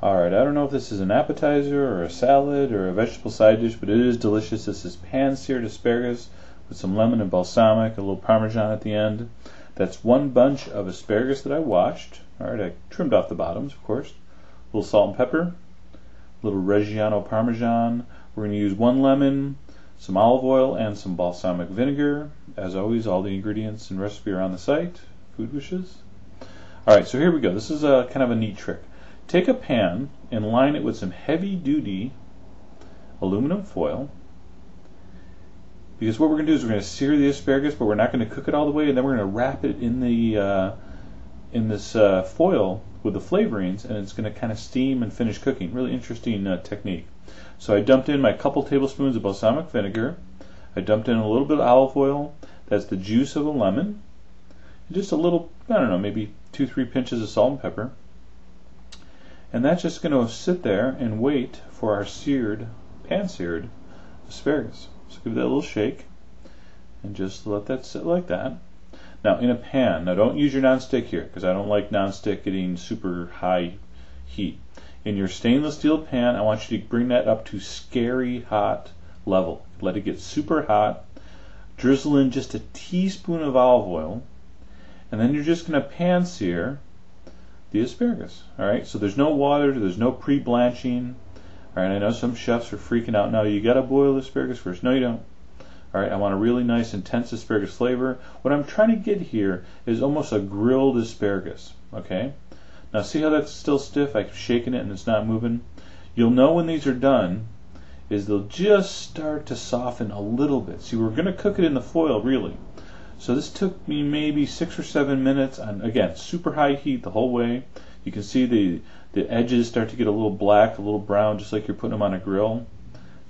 Alright, I don't know if this is an appetizer or a salad or a vegetable side dish, but it is delicious. This is pan-seared asparagus with some lemon and balsamic, a little parmesan at the end. That's one bunch of asparagus that I washed. Alright, I trimmed off the bottoms, of course. A little salt and pepper, a little Reggiano Parmesan. We're going to use one lemon, some olive oil, and some balsamic vinegar. As always, all the ingredients and recipe are on the site, Food Wishes. Alright, so here we go. This is a kind of a neat trick. Take a pan and line it with some heavy-duty aluminum foil, because what we're going to do is we're going to sear the asparagus, but we're not going to cook it all the way, and then we're going to wrap it in the in this foil with the flavorings, and it's going to kind of steam and finish cooking. Really interesting technique. So I dumped in my couple tablespoons of balsamic vinegar. I dumped in a little bit of olive oil. That's the juice of a lemon. And just a little, I don't know, maybe 2-3 pinches of salt and pepper. And that's just going to sit there and wait for our pan-seared asparagus. So give that a little shake and just let that sit like that. Now in a pan, now don't use your nonstick here because I don't like nonstick getting super high heat. In your stainless steel pan, I want you to bring that up to scary hot level. Let it get super hot. Drizzle in just a teaspoon of olive oil, and then you're just going to pan-sear the asparagus. Alright, so there's no water, there's no pre-blanching. Alright, I know some chefs are freaking out now. You gotta boil the asparagus first. No, you don't. Alright, I want a really nice intense asparagus flavor. What I'm trying to get here is almost a grilled asparagus. Okay? Now see how that's still stiff? I'm shaking it and it's not moving. You'll know when these are done is they'll just start to soften a little bit. See, we're gonna cook it in the foil really. So this took me maybe 6 or 7 minutes on, again, super high heat the whole way. You can see the edges start to get a little black, a little brown, just like you're putting them on a grill.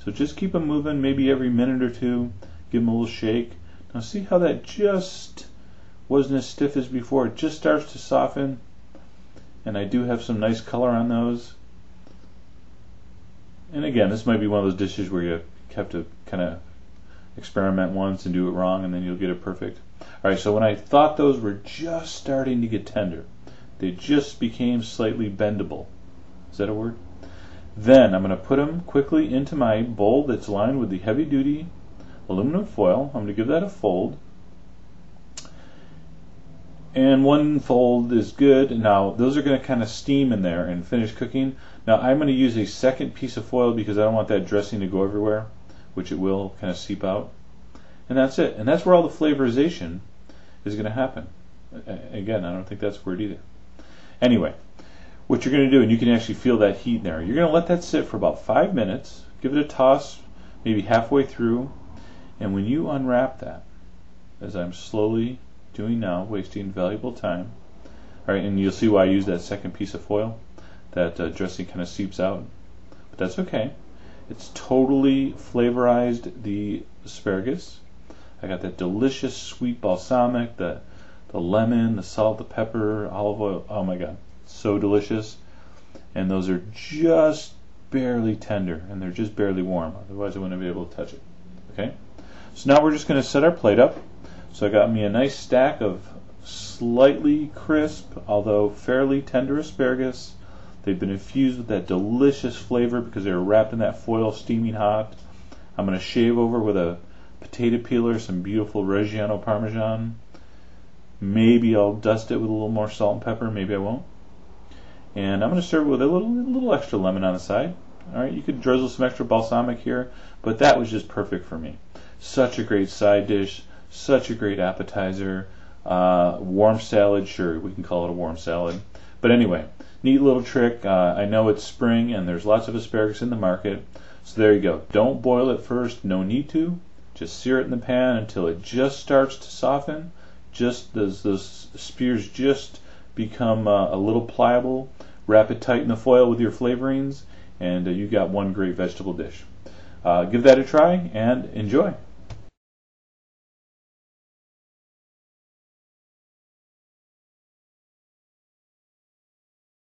So just keep them moving, maybe every minute or two. Give them a little shake. Now see how that just wasn't as stiff as before. It just starts to soften. And I do have some nice color on those. And again, this might be one of those dishes where you have to kind of experiment once and do it wrong, and then you'll get it perfect. Alright, so when I thought those were just starting to get tender, they just became slightly bendable. Is that a word? Then I'm going to put them quickly into my bowl that's lined with the heavy-duty aluminum foil. I'm going to give that a fold. And one fold is good. Now those are going to kind of steam in there and finish cooking. Now I'm going to use a second piece of foil because I don't want that dressing to go everywhere, which it will kind of seep out. And that's it. And that's where all the flavorization is going to happen. Again, I don't think that's a word either. Anyway, what you're going to do, and you can actually feel that heat in there, you're going to let that sit for about 5 minutes, give it a toss, maybe halfway through, and when you unwrap that, as I'm slowly doing now, wasting valuable time, alright, and you'll see why I use that second piece of foil, that dressing kind of seeps out, but that's okay. It's totally flavorized the asparagus. I got that delicious sweet balsamic, the lemon, the salt, the pepper, olive oil. Oh my god, so delicious. And those are just barely tender, and they're just barely warm. Otherwise I wouldn't be able to touch it. Okay? So now we're just going to set our plate up. So I got me a nice stack of slightly crisp, although fairly tender asparagus. They've been infused with that delicious flavor because they were wrapped in that foil steaming hot. I'm going to shave over with a potato peeler some beautiful Reggiano Parmesan. Maybe I'll dust it with a little more salt and pepper. Maybe I won't. And I'm going to serve it with a little extra lemon on the side. Alright, you could drizzle some extra balsamic here, but that was just perfect for me. Such a great side dish, such a great appetizer. Warm salad, sure, we can call it a warm salad. But anyway, neat little trick. I know it's spring and there's lots of asparagus in the market. So there you go. Don't boil it first, no need to. Just sear it in the pan until it just starts to soften. Just those spears just become a little pliable. Wrap it tight in the foil with your flavorings, and you got one great vegetable dish. Give that a try and enjoy.